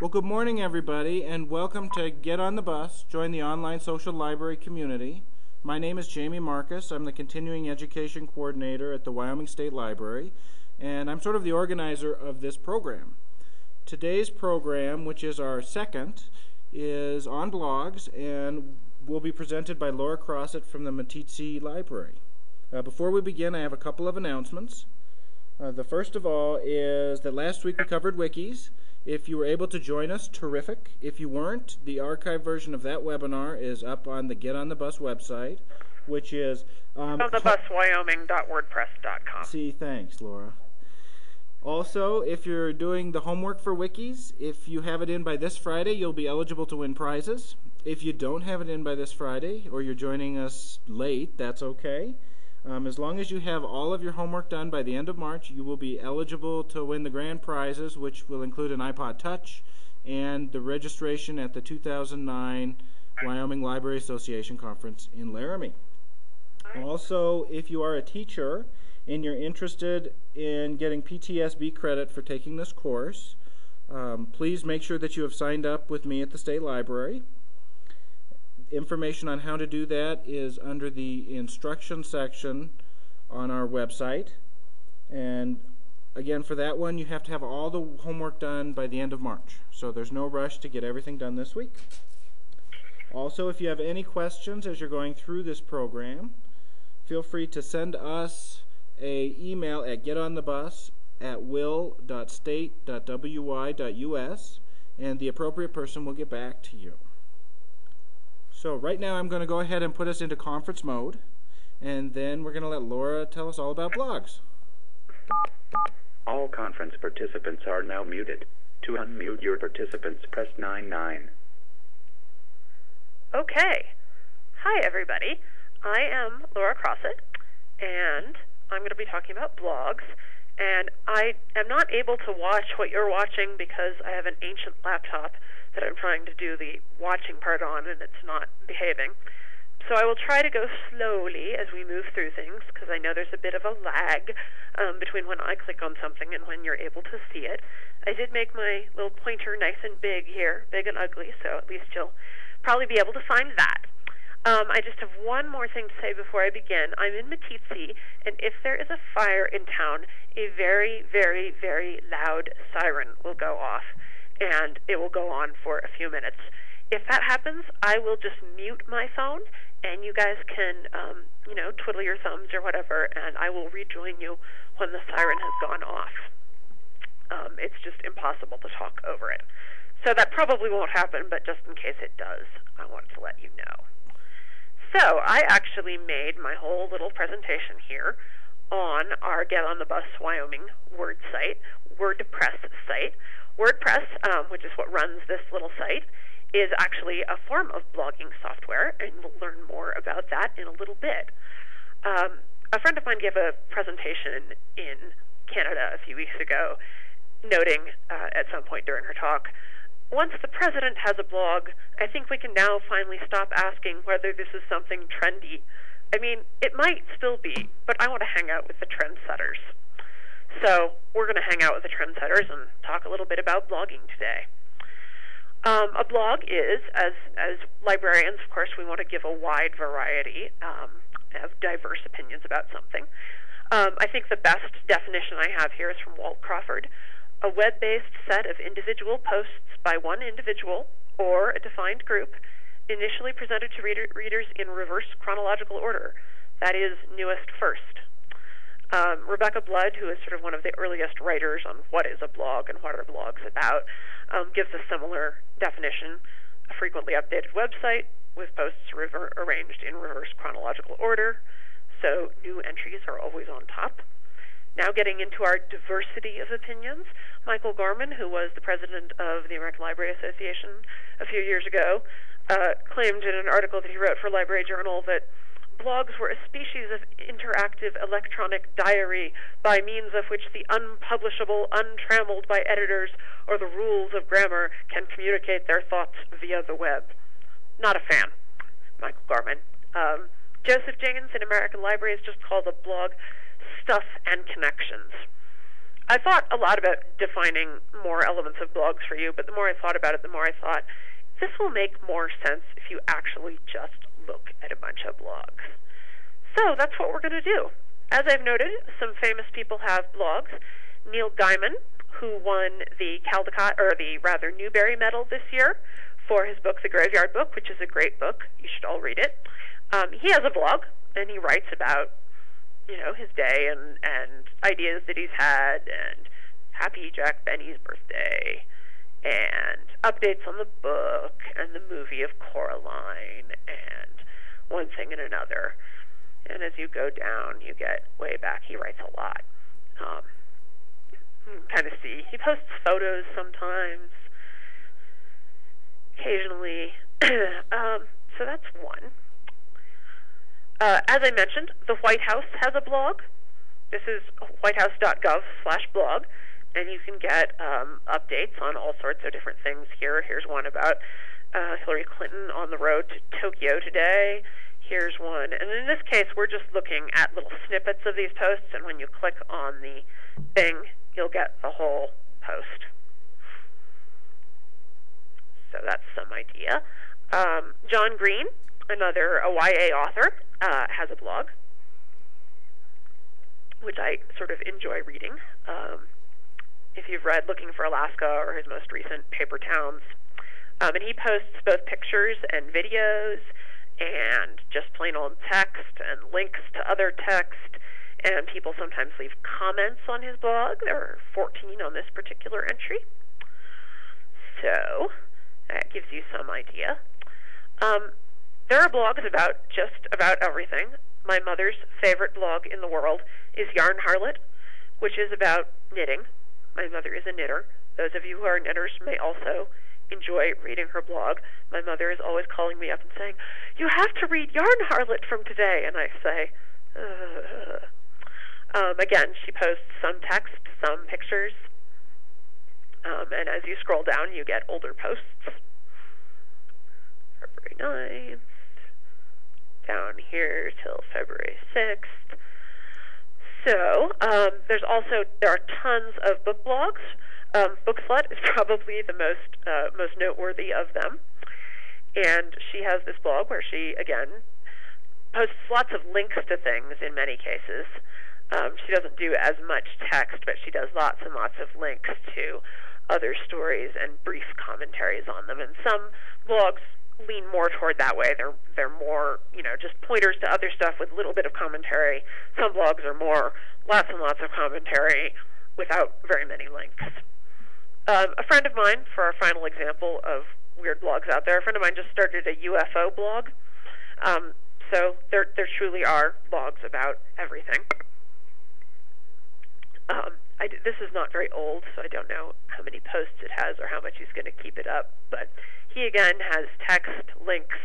Well, good morning, everybody, and welcome to Get on the Bus, join the online social library community. My name is Jamie Marcus. I'm the Continuing Education Coordinator at the Wyoming State Library, and I'm sort of the organizer of this program. Today's program, which is our second, is on blogs and will be presented by Laura Crossett from the Meeteetse Library. Before we begin, I have a couple of announcements. The first of all is that last week we covered wikis. If you were able to join us, terrific. If you weren't, the archived version of that webinar is up on the Get on the Bus website, which is onthebuswyoming.wordpress.com. See, thanks, Laura. Also, if you're doing the homework for wikis, if you have it in by this Friday, you'll be eligible to win prizes. If you don't have it in by this Friday, or you're joining us late, that's okay. As long as you have all of your homework done by the end of March, you will be eligible to win the grand prizes, which will include an iPod Touch and the registration at the 2009 Wyoming Library Association Conference in Laramie. Also, if you are a teacher and you're interested in getting PTSB credit for taking this course, please make sure that you have signed up with me at the State Library. Information on how to do that is under the instruction section on our website. And again, for that one, you have to have all the homework done by the end of March. So there's no rush to get everything done this week. Also, if you have any questions as you're going through this program, feel free to send us an email at getonthebus@will.state.wy.us, and the appropriate person will get back to you. So right now I'm going to go ahead and put us into conference mode, and then we're going to let Laura tell us all about blogs. All conference participants are now muted. To unmute your participants, press 9-9. Okay. Hi, everybody. I am Laura Crossett, and I'm going to be talking about blogs. And I am not able to watch what you're watching because I have an ancient laptop that I'm trying to do the watching part on, and it's not behaving. So I will try to go slowly as we move through things, because I know there's a bit of a lag between when I click on something and when you're able to see it. I did make my little pointer nice and big here, big and ugly, so at least you'll probably be able to find that. I just have one more thing to say before I begin. I'm in Meeteetse, and if there is a fire in town, a very, very, very loud siren will go off, and it will go on for a few minutes. If that happens, I will just mute my phone, and you guys can, twiddle your thumbs or whatever, and I will rejoin you when the siren has gone off. It's just impossible to talk over it. So that probably won't happen, but just in case it does, I wanted to let you know. So I actually made my whole little presentation here on our Get on the Bus Wyoming WordPress site. WordPress, which is what runs this little site, is actually a form of blogging software, and we'll learn more about that in a little bit. A friend of mine gave a presentation in Canada a few weeks ago, noting at some point during her talk, once the president has a blog, I think we can now finally stop asking whether this is something trendy. I mean, it might still be, but I want to hang out with the trendsetters. So we're going to hang out with the trendsetters and talk a little bit about blogging today. A blog is, as librarians, of course, we want to give a wide variety of diverse opinions about something. I think the best definition I have here is from Walt Crawford: a web-based set of individual posts by one individual or a defined group, initially presented to readers in reverse chronological order, that is, newest first. Rebecca Blood, who is sort of one of the earliest writers on what is a blog and what are blogs about, gives a similar definition: a frequently updated website with posts arranged in reverse chronological order, so new entries are always on top. Now getting into our diversity of opinions, Michael Gorman, who was the president of the American Library Association a few years ago, claimed in an article that he wrote for Library Journal that blogs were a species of interactive electronic diary by means of which the unpublishable, untrammeled by editors or the rules of grammar can communicate their thoughts via the web. Not a fan, Michael Gorman. Joseph Janes in American Library has just called the blog Stuff and Connections. I thought a lot about defining more elements of blogs for you, but the more I thought about it, the more I thought, this will make more sense if you actually just look at a bunch of blogs. So that's what we're going to do. As I've noted, some famous people have blogs. Neil Gaiman, who won the Caldecott, or the rather Newbery Medal this year for his book, The Graveyard Book, which is a great book. You should all read it. He has a blog, and he writes about, his day and ideas that he's had, and happy Jack Benny's birthday, and updates on the book, and the movie of Coraline, and one thing and another. And as you go down, you get way back. He writes a lot. You can kind of see. He posts photos sometimes, occasionally. So that's one. As I mentioned, the White House has a blog. This is whitehouse.gov/blog, and you can get updates on all sorts of different things here. Here's one about Hillary Clinton on the road to Tokyo today. Here's one. And in this case, we're just looking at little snippets of these posts, and when you click on the thing, you'll get the whole post. So that's some idea. John Green, a YA author, has a blog, which I sort of enjoy reading. If you've read Looking for Alaska or his most recent Paper Towns. And he posts both pictures and videos and just plain old text and links to other text, and people sometimes leave comments on his blog. There are 14 on this particular entry. So that gives you some idea. There are blogs about just about everything. My mother's favorite blog in the world is Yarn Harlot, which is about knitting. My mother is a knitter. Those of you who are knitters may also enjoy reading her blog. My mother is always calling me up and saying, "You have to read Yarn Harlot from today." And I say, again, she posts some text, some pictures. And as you scroll down, you get older posts. February 9th, down here till February 6th. So there are tons of book blogs. Bookslut is probably the most noteworthy of them, and she has this blog where she again posts lots of links to things. In many cases, she doesn't do as much text, but she does lots and lots of links to other stories and brief commentaries on them. And some blogs lean more toward that way. They're more, just pointers to other stuff with a little bit of commentary. Some blogs are more lots and lots of commentary without very many links. A friend of mine, for our final example of weird blogs out there, a friend of mine just started a UFO blog. So there truly are blogs about everything. This is not very old, so I don't know how many posts it has or how much he's going to keep it up. But he, again, has text, links,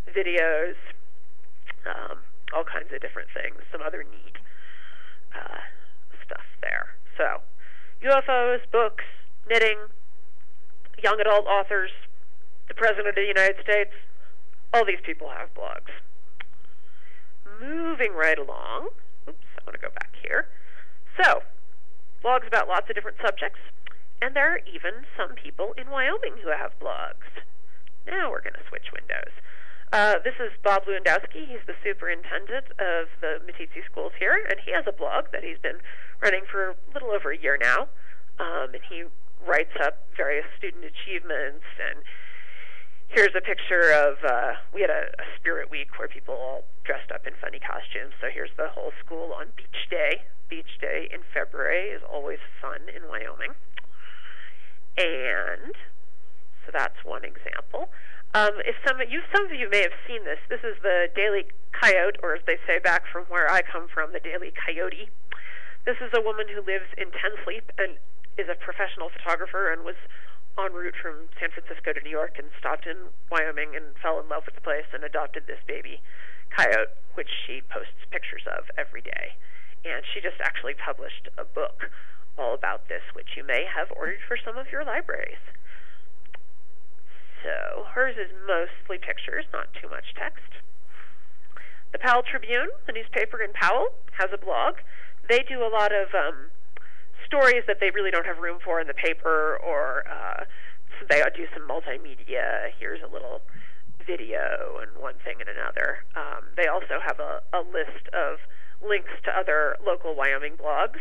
videos, all kinds of different things, some other neat stuff there. So UFOs, books, knitting, young adult authors, the President of the United States, all these people have blogs. Moving right along. Oops, I want to go back here. So, blogs about lots of different subjects, and there are even some people in Wyoming who have blogs. Now we're going to switch windows. This is Bob Lewandowski. He's the superintendent of the Meeteetse schools here, and he has a blog that he's been running for a little over a year now, and he writes up various student achievements, and here's a picture of, we had a spirit week where people all dressed up in funny costumes, so here's the whole school on Beach Day. Beach Day in February is always fun in Wyoming. And so that's one example. If some of you may have seen this. This is the Daily Coyote, or as they say back from where I come from, the Daily Coyote. This is a woman who lives in Ten Sleep and is a professional photographer and was en route from San Francisco to New York and stopped in Wyoming and fell in love with the place and adopted this baby coyote, which she posts pictures of every day. And she just actually published a book all about this, which you may have ordered for some of your libraries. So hers is mostly pictures, not too much text. The Powell Tribune, the newspaper in Powell, has a blog. They do a lot of stories that they really don't have room for in the paper, or so they do some multimedia. Here's a little video and one thing and another. They also have a list of links to other local Wyoming blogs.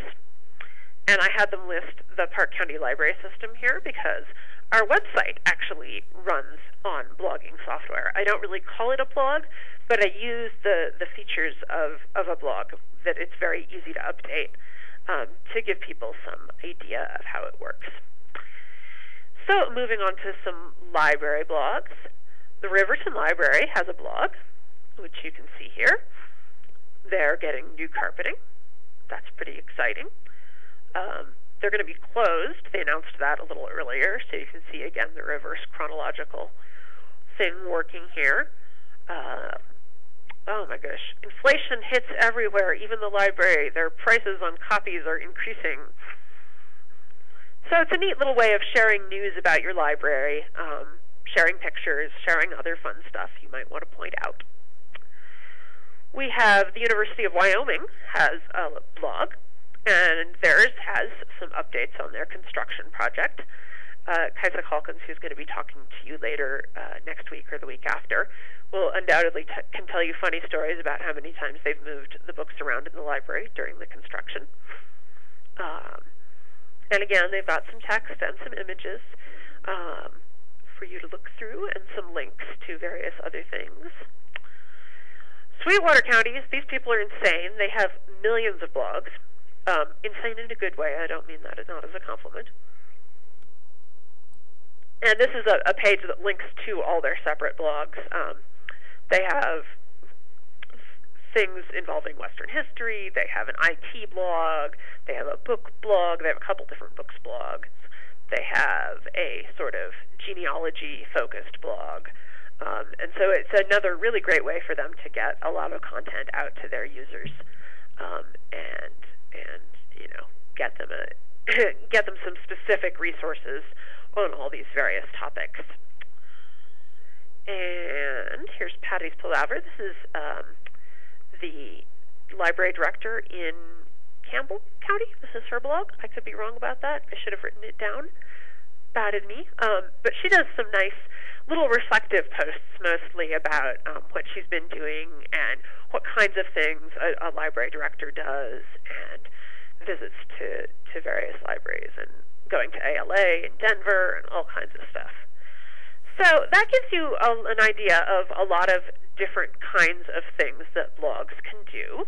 And I had them list the Park County Library System here because our website actually runs on blogging software. I don't really call it a blog, but I use the features of a blog, that it's very easy to update, to give people some idea of how it works. So moving on to some library blogs. The Riverton Library has a blog, which you can see here. They're getting new carpeting. That's pretty exciting. They're going to be closed. They announced that a little earlier, so you can see, again, the reverse chronological thing working here. Oh my gosh. Inflation hits everywhere, even the library. Their prices on copies are increasing. So it's a neat little way of sharing news about your library, sharing pictures, sharing other fun stuff you might want to point out. We have the University of Wyoming has a blog, and theirs has some updates on their construction project. Kaisa Calkins, who's going to be talking to you later next week or the week after, will undoubtedly can tell you funny stories about how many times they've moved the books around in the library during the construction. And again, they've got some text and some images for you to look through, and some links to various other things. Sweetwater counties, these people are insane. They have millions of blogs. Insane in a good way. I don't mean that not as a compliment. And this is a page that links to all their separate blogs. They have things involving Western history. They have an IT blog. They have a book blog. They have a couple different books blogs. They have a sort of genealogy-focused blog. And so it's another really great way for them to get a lot of content out to their users, and you know, get them some specific resources on all these various topics. And here's Patty's Palaver. This is the library director in Campbell County. This is her blog. I could be wrong about that. I should have written it down. Bad of me. But she does some nice little reflective posts, mostly about what she's been doing and what kinds of things a library director does, and visits to various libraries, and going to ALA in Denver and all kinds of stuff. So that gives you an idea of a lot of different kinds of things that blogs can do.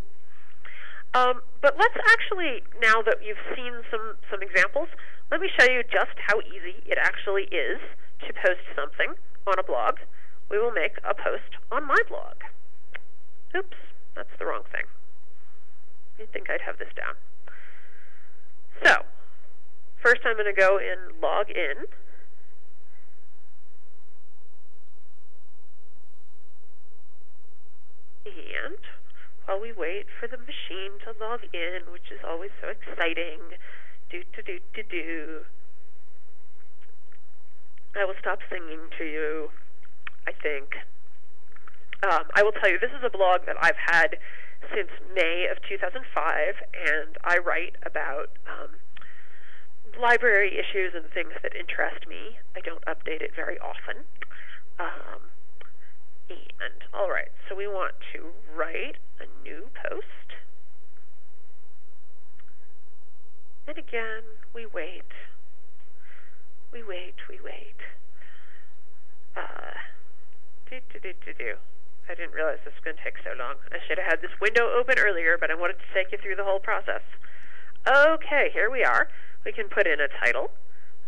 But let's actually, now that you've seen some examples, let me show you just how easy it actually is to post something on a blog. We will make a post on my blog. Oops, that's the wrong thing. You'd think I'd have this down. So, first I'm going to go and log in. And while we wait for the machine to log in, which is always so exciting, I will stop singing to you, I think. I will tell you, this is a blog that I've had since May of 2005, and I write about library issues and things that interest me. I don't update it very often. And, all right, so we want to write a new post. And again, we wait. We wait. I didn't realize this was going to take so long. I should have had this window open earlier, but I wanted to take you through the whole process. Okay, here we are. We can put in a title.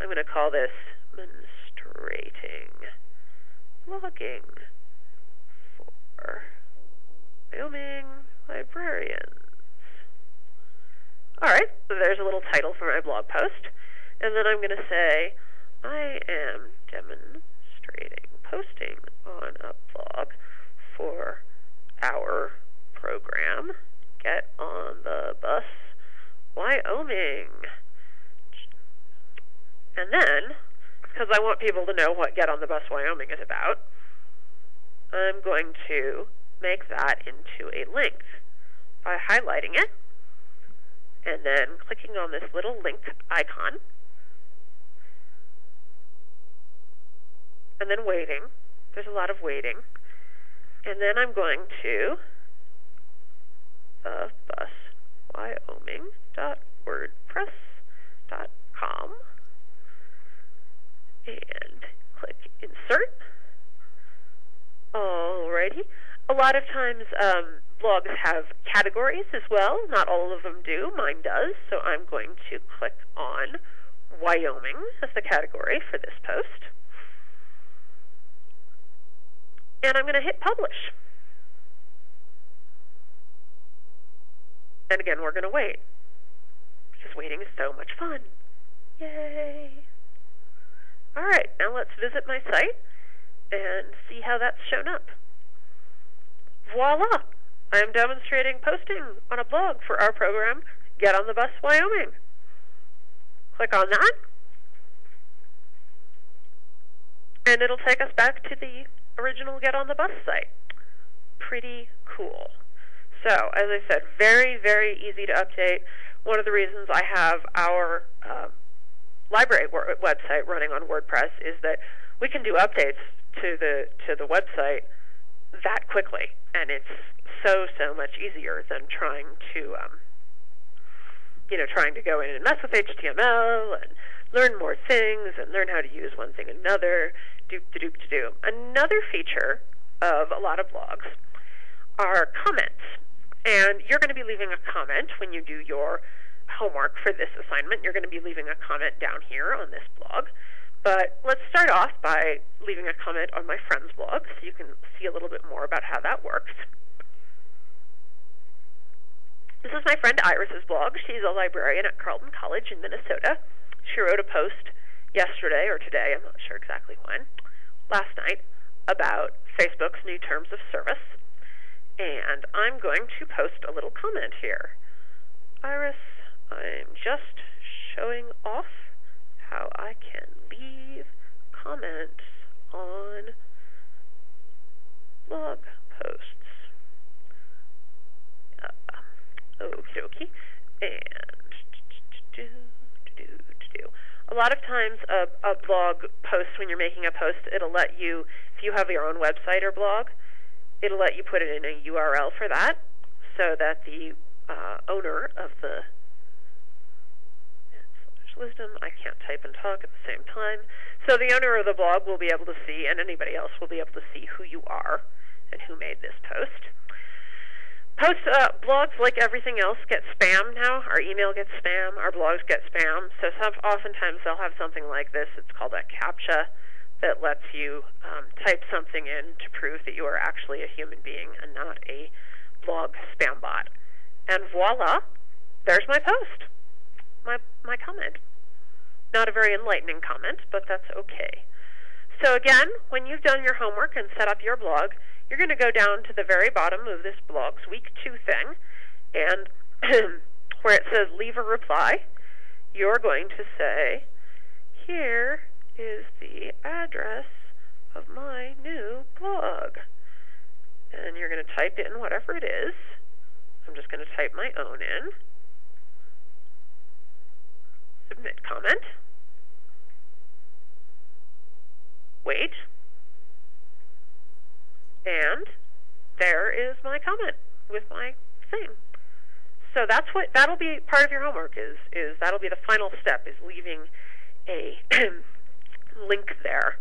I'm going to call this Demonstrating Blogging for Wyoming Librarians. All right, so there's a little title for my blog post. And then I'm going to say, I am posting on a blog for our program, Get on the Bus Wyoming. And then, because I want people to know what Get on the Bus Wyoming is about, I'm going to make that into a link by highlighting it and then clicking on this little link icon, and then waiting. There's a lot of waiting. And then I'm going to thebuswyoming.wordpress.com and click Insert. Alrighty. A lot of times blogs have categories as well. Not all of them do. Mine does. So I'm going to click on Wyoming as the category for this post. And I'm going to hit Publish. And again, we're going to wait, because waiting is so much fun. Yay! All right, now let's visit my site and see how that's shown up. Voila! I am demonstrating posting on a blog for our program, Get on the Bus Wyoming. Click on that, and it'll take us back to the original Get on the Bus site. Pretty cool. So, as I said, very, very easy to update. One of the reasons I have our library website running on WordPress is that we can do updates to the website that quickly, and it's so much easier than trying to go in and mess with HTML and learn more things and learn how to use one thing and another. Doop-de-doop-de-doo. Another feature of a lot of blogs are comments. And you're going to be leaving a comment when you do your homework for this assignment. You're going to be leaving a comment down here on this blog. But let's start off by leaving a comment on my friend's blog so you can see a little bit more about how that works. This is my friend Iris's blog. She's a librarian at Carleton College in Minnesota. She wrote a post yesterday or today, I'm not sure exactly when, last night, about Facebook's new terms of service. And I'm going to post a little comment here. Iris, I'm just showing off how I can leave comments on blog posts. Okie dokie. And a lot of times a blog post, when you're making a post, it'll let you, if you have your own website or blog, it'll let you put it in a URL for that, so that the owner of the wisdom, I can't type and talk at the same time. So the owner of the blog will be able to see, and anybody else will be able to see who you are and who made this post. Blogs, like everything else, get spam now. Our email gets spam. Our blogs get spam. So oftentimes they'll have something like this. It's called a CAPTCHA that lets you type something in to prove that you are actually a human being and not a blog spam bot. And voila, there's my post, my comment. Not a very enlightening comment, but that's okay. So again, when you've done your homework and set up your blog, you're going to go down to the very bottom of this blog's Week 2 thing, and where it says Leave a Reply, you're going to say, here is the address of my new blog. And you're going to type in whatever it is. I'm just going to type my own in. Submit comment. Wait. And there is my comment with my thing. So that'll be part of your homework is that'll be the final step, is leaving a link there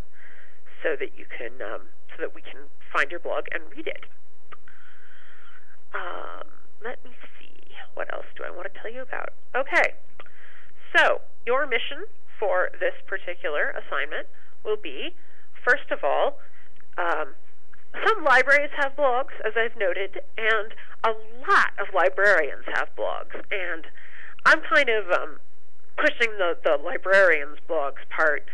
so that you can so that we can find your blog and read it. Let me see, what else do I want to tell you about? Okay, so your mission for this particular assignment will be, first of all, some libraries have blogs, as I've noted, and a lot of librarians have blogs. And I'm kind of pushing the librarians' blogs part,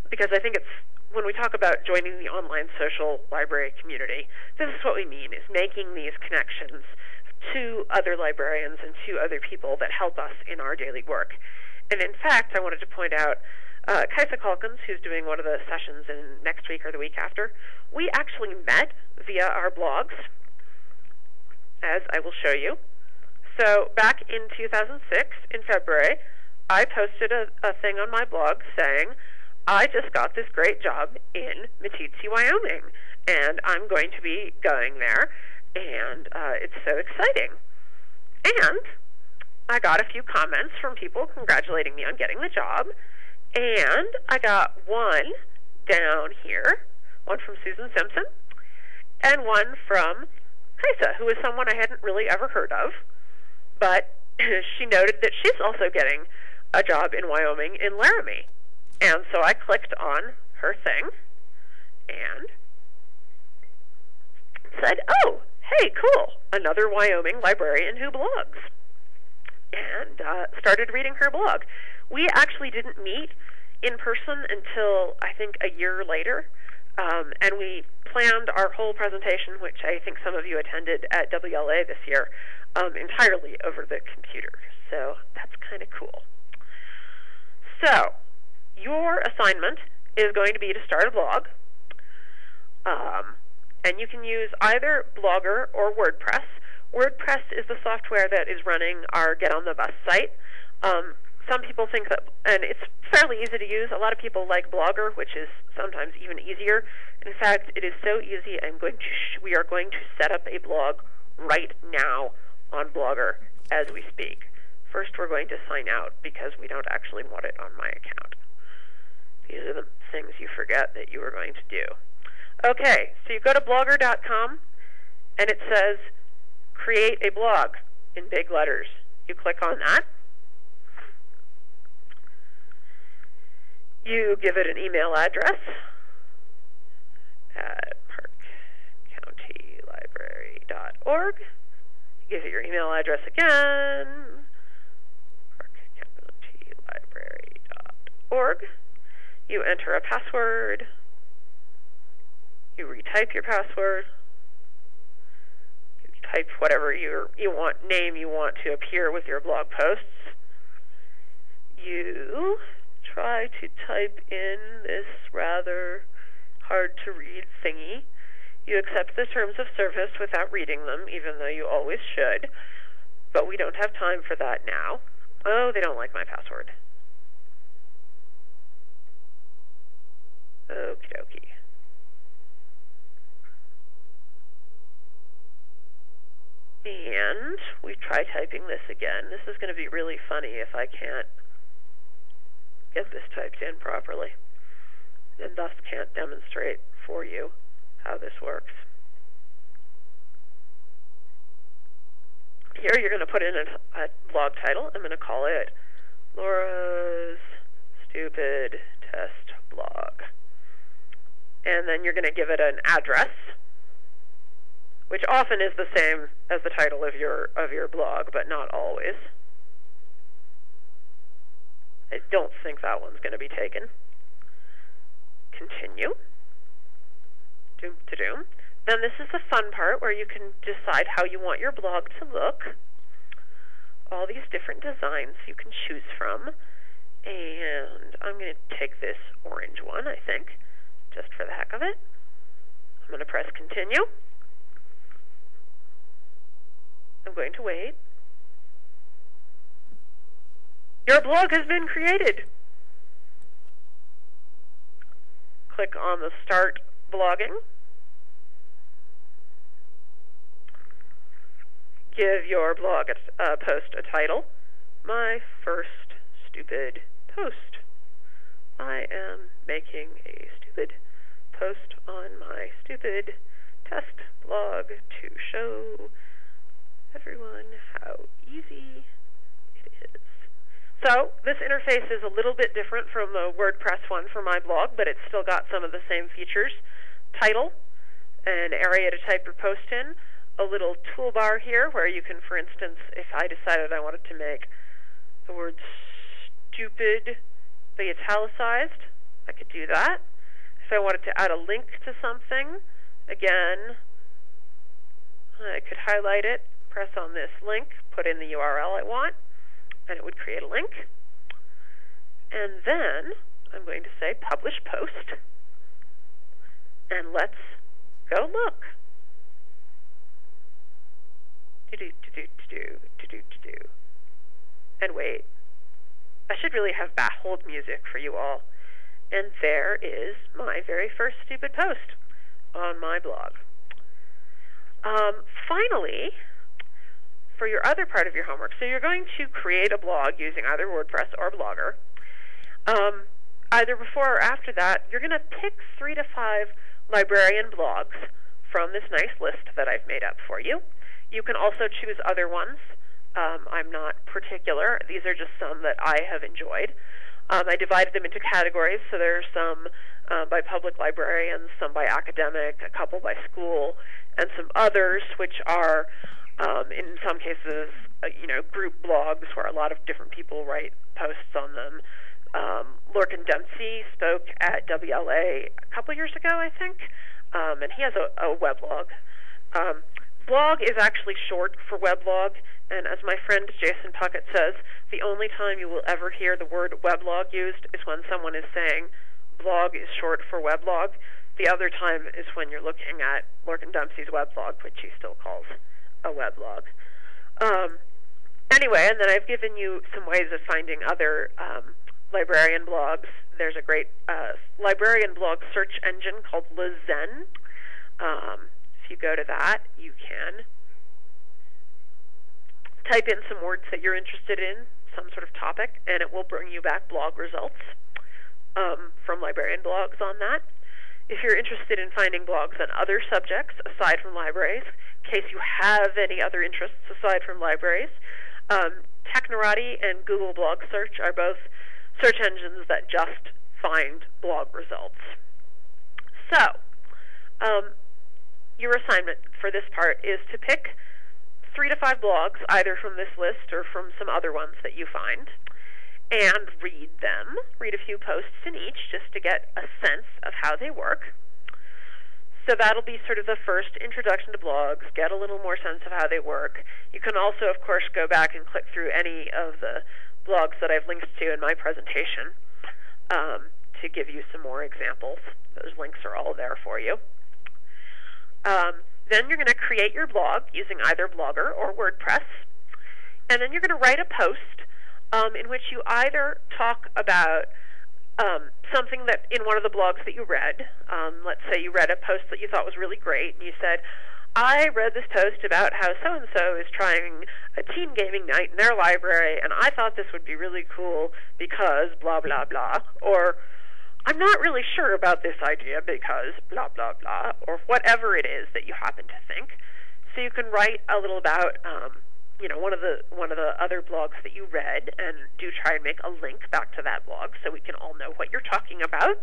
because I think it's, when we talk about joining the online social library community, this is what we mean, is making these connections to other librarians and to other people that help us in our daily work. And in fact, I wanted to point out Kaisa Calkins, who's doing one of the sessions in next week or the week after, we actually met via our blogs, as I will show you. So back in 2006, in February, I posted a thing on my blog saying, I just got this great job in Meeteetse, Wyoming, and I'm going to be going there, and it's so exciting. And I got a few comments from people congratulating me on getting the job, and I got one down here, one from Susan Simpson, and one from Kaisa, who is someone I hadn't really ever heard of, but she noted that she's also getting a job in Wyoming in Laramie. And so I clicked on her thing and said, oh, hey, cool, another Wyoming librarian who blogs. And started reading her blog. We actually didn't meet in person until, I think, a year later. And we planned our whole presentation, which I think some of you attended at WLA this year, entirely over the computer. So that's kind of cool. So your assignment is going to be to start a blog. And you can use either Blogger or WordPress. WordPress is the software that is running our Get on the Bus site. Some people think that, and it's fairly easy to use. A lot of people like Blogger, which is sometimes even easier. In fact, it is so easy. We are going to set up a blog right now on Blogger as we speak. First, we're going to sign out because we don't actually want it on my account. These are the things you forget that you are going to do. Okay, so you go to blogger.com, and it says, create a blog in big letters. You click on that. You give it an email address at parkcountylibrary.org. You give it your email address again, parkcountylibrary.org. You enter a password. You retype your password. You type whatever name you want to appear with your blog posts. You try to type in this rather hard-to-read thingy. You accept the terms of service without reading them, even though you always should. But we don't have time for that now. Oh, they don't like my password. Okie dokie. And we try typing this again. This is going to be really funny if I can't get this typed in properly, and thus can't demonstrate for you how this works. Here you're going to put in a blog title. I'm going to call it Laura's Stupid Test Blog. And then you're going to give it an address, which often is the same as the title of your blog, but not always. I don't think that one's going to be taken. Continue. Doom-to-doom. Then this is the fun part where you can decide how you want your blog to look. All these different designs you can choose from. And I'm going to take this orange one, I think, just for the heck of it. I'm going to press continue. I'm going to wait. Your blog has been created. Click on the Start Blogging. Give your blog post a title. My first stupid post. I am making a stupid post on my stupid test blog to show everyone how easy it is. So this interface is a little bit different from the WordPress one for my blog, but it's still got some of the same features. Title, an area to type your post in, a little toolbar here where you can, for instance, if I decided I wanted to make the word stupid be italicized, I could do that. If I wanted to add a link to something, again, I could highlight it, press on this link, put in the URL I want, and it would create a link. And then I'm going to say Publish Post, and let's go look. And wait, I should really have hold music for you all. And there is my very first stupid post on my blog. Finally, for your other part of your homework, so you're going to create a blog using either WordPress or Blogger. Either before or after that, you're going to pick 3 to 5 librarian blogs from this nice list that I've made up for you. You can also choose other ones. I'm not particular. These are just some that I have enjoyed. I divided them into categories, so there's some by public librarians, some by academic, a couple by school, and some others which are, in some cases, group blogs where a lot of different people write posts on them. Lorcan Dempsey spoke at WLA a couple years ago, I think, and he has a weblog. Blog is actually short for weblog, and as my friend Jason Puckett says, the only time you will ever hear the word weblog used is when someone is saying blog is short for weblog. The other time is when you're looking at Lorcan Dempsey's weblog, which he still calls a weblog. Anyway, and then I've given you some ways of finding other librarian blogs. There's a great librarian blog search engine called Lezen. If you go to that, you can type in some words that you're interested in, some sort of topic, and it will bring you back blog results from librarian blogs on that. If you're interested in finding blogs on other subjects aside from libraries, in case you have any other interests aside from libraries, Technorati and Google Blog Search are both search engines that just find blog results. So, your assignment for this part is to pick 3 to 5 blogs, either from this list or from some other ones that you find, and read them. Read a few posts in each just to get a sense of how they work. So that'll be sort of the first introduction to blogs, get a little more sense of how they work. You can also, of course, go back and click through any of the blogs that I've linked to in my presentation to give you some more examples. Those links are all there for you. Then you're going to create your blog using either Blogger or WordPress. And then you're going to write a post in which you either talk about something that in one of the blogs that you read. Let's say you read a post that you thought was really great, and you said, I read this post about how so-and-so is trying a teen gaming night in their library, and I thought this would be really cool because blah, blah, blah. Or, I'm not really sure about this idea because blah, blah, blah, or whatever it is that you happen to think. So you can write a little about, one of the other blogs that you read, and do try and make a link back to that blog so we can all know what you're talking about.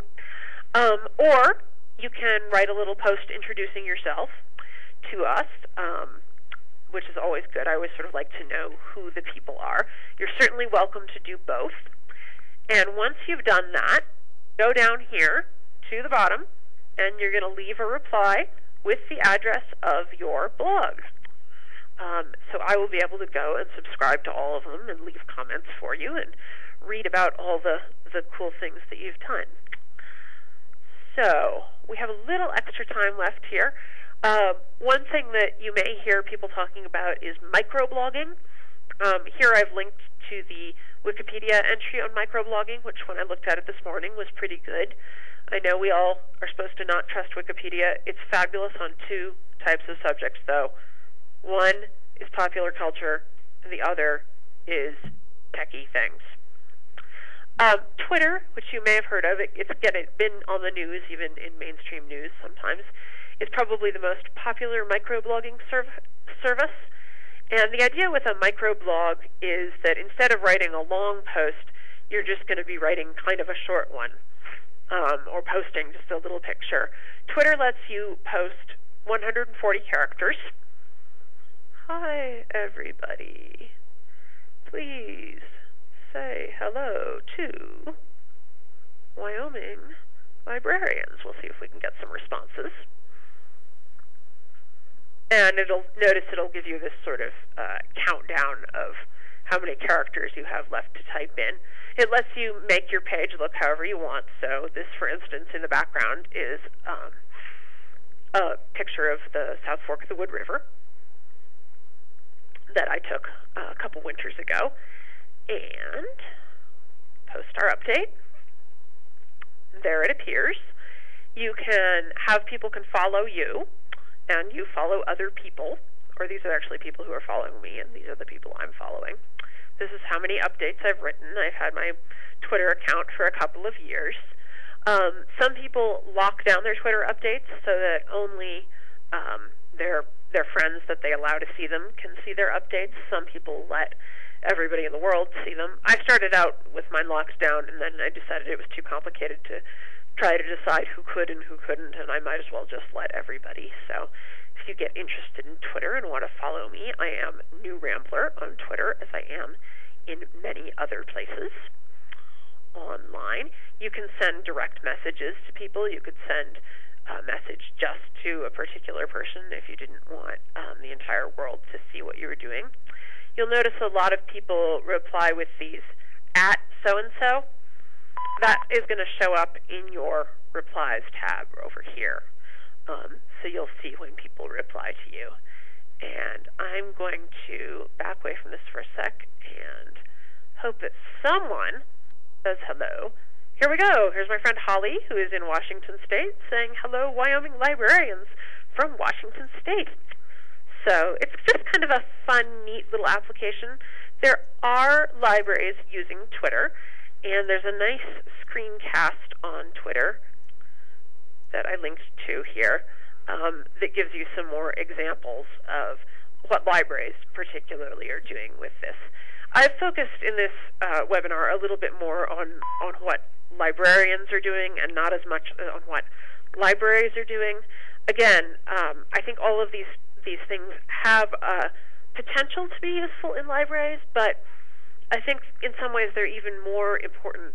Or you can write a little post introducing yourself to us, which is always good. I always sort of like to know who the people are. You're certainly welcome to do both. And once you've done that, go down here to the bottom, and you're going to leave a reply with the address of your blog. So I will be able to go and subscribe to all of them and leave comments for you and read about all the cool things that you've done. So we have a little extra time left here. One thing that you may hear people talking about is microblogging. Here I've linked to the Wikipedia entry on microblogging, which when I looked at it this morning was pretty good. I know we all are supposed to not trust Wikipedia. It's fabulous on 2 types of subjects, though. One is popular culture, and the other is techie things. Twitter, which you may have heard of, it's been on the news, even in mainstream news sometimes, is probably the most popular microblogging service. And the idea with a microblog is that instead of writing a long post, you're just going to be writing kind of a short one, or posting just a little picture. Twitter lets you post 140 characters. Hi, everybody. Please say hello to Wyoming librarians. We'll see if we can get some responses. And it'll give you this sort of countdown of how many characters you have left to type in. It lets you make your page look however you want. So this, for instance, in the background is a picture of the South Fork of the Wood River. that I took a couple winters ago, and post our update. There it appears. You can have people can follow you, and you follow other people, or these are actually people who are following me, and these are the people I'm following. This is how many updates I've written. I've had my Twitter account for a couple of years. Some people lock down their Twitter updates so that only their friends that they allow to see them can see their updates. Some people let everybody in the world see them. I started out with mine locked down, and then I decided it was too complicated to try to decide who could and who couldn't, and I might as well just let everybody. So if you get interested in Twitter and want to follow me, I am New Rambler on Twitter, as I am in many other places online. You can send direct messages to people. You could send a message just to a particular person if you didn't want the entire world to see what you were doing. You'll notice a lot of people reply with these at so-and-so. That is going to show up in your replies tab over here. So you'll see when people reply to you. And I'm going to back away from this for a sec and hope that someone says hello. Here we go. Here's my friend Holly, who is in Washington State, saying, hello, Wyoming librarians from Washington State. So it's just kind of a fun, neat little application. There are libraries using Twitter, and there's a nice screencast on Twitter that I linked to here that gives you some more examples of what libraries particularly are doing with this. I've focused in this webinar a little bit more on what librarians are doing and not as much on what libraries are doing. Again, I think all of these things have potential to be useful in libraries, but I think in some ways they're even more important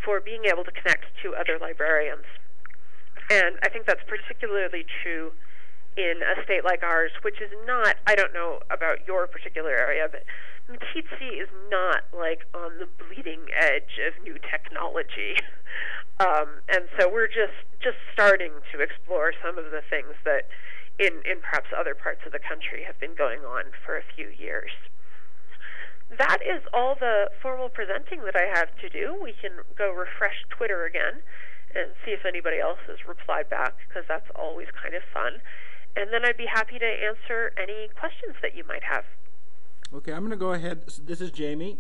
for being able to connect to other librarians. And I think that's particularly true in a state like ours, which is not, I don't know about your particular area, but Meeteetse is not like on the bleeding edge of new technology. And so we're just starting to explore some of the things that in perhaps other parts of the country have been going on for a few years. That is all the formal presenting that I have to do. We can go refresh Twitter again and see if anybody else has replied back, because that's always kind of fun. And then I'd be happy to answer any questions that you might have. Okay, I'm going to go ahead. This is Jamie.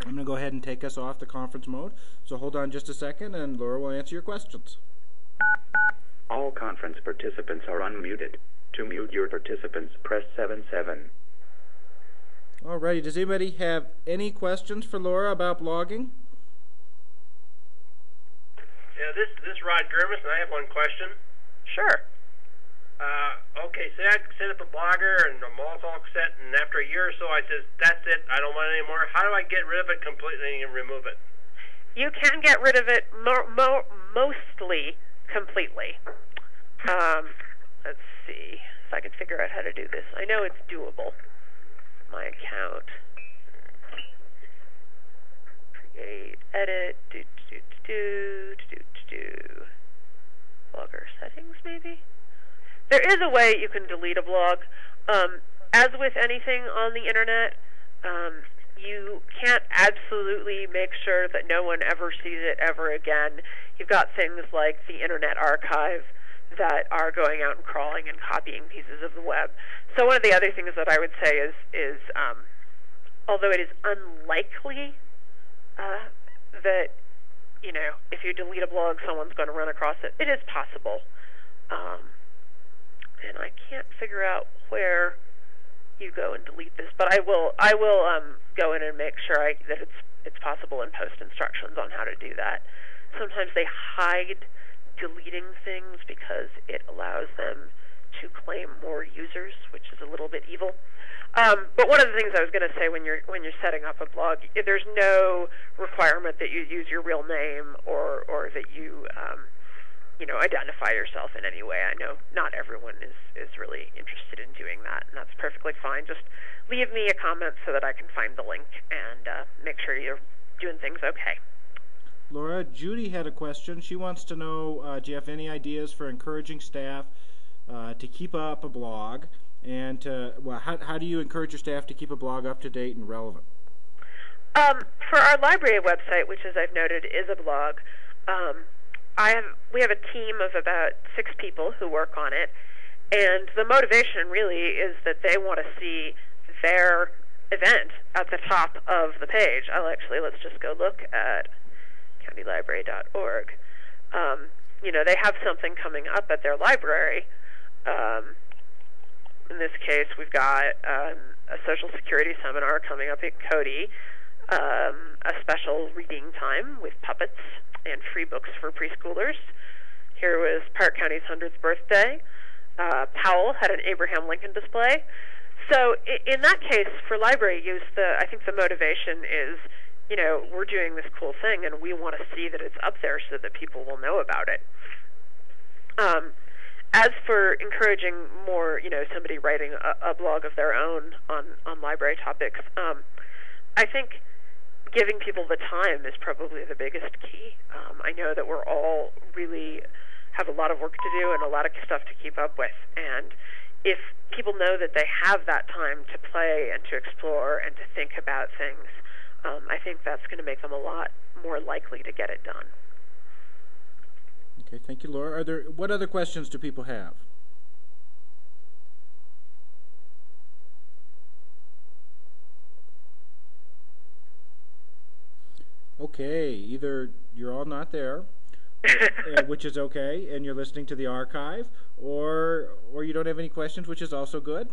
I'm going to go ahead and take us off the conference mode. So hold on just a second, and Laura will answer your questions. All conference participants are unmuted. To mute your participants, press 7-7. Alrighty, does anybody have any questions for Laura about blogging? Yeah, this is Rod Gurmis, and I have one question. Sure. Okay, say I set up a blogger and I'm all set, and after a year or so I says, that's it, I don't want it anymore. How do I get rid of it completely and remove it? You can get rid of it mostly completely. Let's see if I can figure out how to do this. I know it's doable. My account. Create, edit, blogger settings, maybe? There is a way you can delete a blog. As with anything on the internet, you can't absolutely make sure that no one ever sees it ever again. You've got things like the Internet Archive that are going out and crawling and copying pieces of the web. So one of the other things that I would say is although it is unlikely that, you know, if you delete a blog, someone's going to run across it, it is possible. And I can't figure out where you go and delete this, but I will go in and make sure that it's possible and post instructions on how to do that. Sometimes they hide deleting things because it allows them to claim more users, which is a little bit evil. But one of the things I was going to say when you're setting up a blog, there's no requirement that you use your real name or that you identify yourself in any way. I know not everyone is really interested in doing that, and that's perfectly fine. Just leave me a comment so that I can find the link and make sure you're doing things okay. Laura, Judy had a question. She wants to know, do you have any ideas for encouraging staff to keep up a blog And how do you encourage your staff to keep a blog up to date and relevant? For our library website, which, as I've noted, is a blog, we have a team of about 6 people who work on it, and the motivation really is that they want to see their event at the top of the page. Let's just go look at countylibrary.org. They have something coming up at their library. In this case, we've got a Social Security seminar coming up at Cody, a special reading time with puppets and free books for preschoolers. Here was Park County's 100th birthday. Powell had an Abraham Lincoln display. So in that case, for library use, I think the motivation is, we're doing this cool thing, and we want to see that it's up there so that people will know about it. As for encouraging more, somebody writing a blog of their own on library topics, I think giving people the time is probably the biggest key. I know that we're all really have a lot of work to do and a lot of stuff to keep up with, and if people know that they have that time to play and to explore and to think about things, I think that's going to make them a lot more likely to get it done. Okay, thank you, Laura. What other questions do people have? Okay, either you're all not there, which is okay, and you're listening to the archive, or you don't have any questions, which is also good.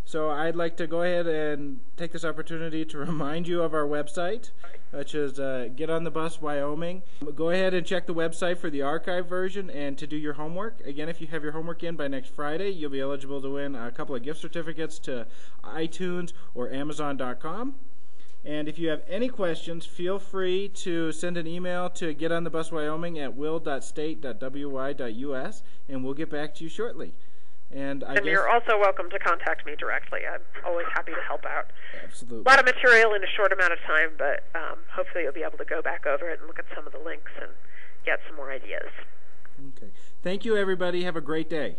So I'd like to go ahead and take this opportunity to remind you of our website, which is Get on the Bus Wyoming. Go ahead and check the website for the archive version and to do your homework. Again, if you have your homework in by next Friday, you'll be eligible to win a couple of gift certificates to iTunes or Amazon.com. And if you have any questions, feel free to send an email to getonthebuswyoming at will.state.wy.us, and we'll get back to you shortly. And you're also welcome to contact me directly. I'm always happy to help out. Absolutely. A lot of material in a short amount of time, but hopefully you'll be able to go back over it and look at some of the links and get some more ideas. Okay. Thank you, everybody. Have a great day.